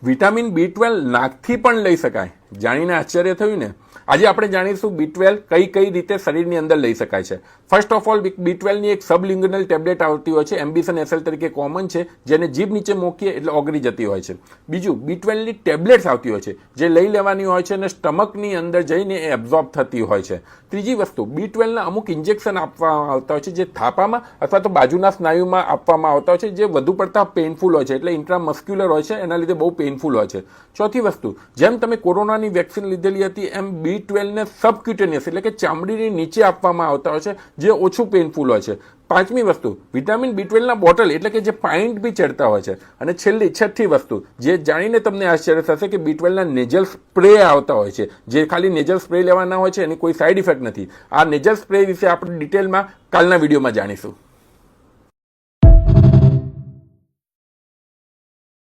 Vitamin B12 નાકથી પણ લઈ શકાય, જાણીને આશ્ચર્ય થયું ને? આજે આપણે જાણીશું B12 કઈ રીતે શરીરની અંદર લઈ શકાય છે. ફર્સ્ટ ઓફ ઓલ, B12 ની એક સબલિંગ્યુનલ ટેબ્લેટ આવતી હોય છે, એમ્બિશન SL તરીકે કોમન છે, જેને જીભ નીચે મૂકીએ એટલે ઓગળી જતી હોય છે. બીજું, B12 ની ટેબ્લેટ્સ આવતી હોય છે, જે લઈ લેવાની હોય છે અને સ્ટમકની અંદર જઈને એ એબ્ઝોર્બ થતી હોય છે. ત્રીજી વસ્તુ, B12 ના અમુક ઇન્જેક્શન આપવામાં આવતા હોય છે, જે થાપામાં અથવા તો બાજુના સ્નાયુમાં આપવામાં આવતા હોય છે, જે વધુ પડતા પેઇનફુલ હોય છે, એટલે ઇન્ટ્રામસ્ક્યુલર હોય છે, એના લીધે બહુ પેઇનફુલ હોય છે. ચોથી વસ્તુ, જેમ તમે કોરોનાની વેક્સિન લીધેલી હતી એમ B12 ને સબક્યુટેનિયસ એટલે કે ચામડીની નીચે આપવામાં આવતા હોય છે, જે ઓછું પેઇનફુલ હોય છે. પાંચમી વસ્તુ, વિટામિન B12 ના બોટલ એટલે કે જે પાઇન્ટ બી ચડતા હોય છે. અને છઠ્ઠી વસ્તુ, જે જાણીને તમને આશ્ચર્ય થશે કે B12 ના નેઝલ સ્પ્રે આવતા હોય છે, જે ખાલી નેઝલ સ્પ્રે લેવાના હોય છે, એની કોઈ સાઇડ ઇફેક્ટ નથી. આ નેઝલ સ્પ્રે વિશે આપણે ડિટેલમાં કાલના વિડીયોમાં જાણીશું.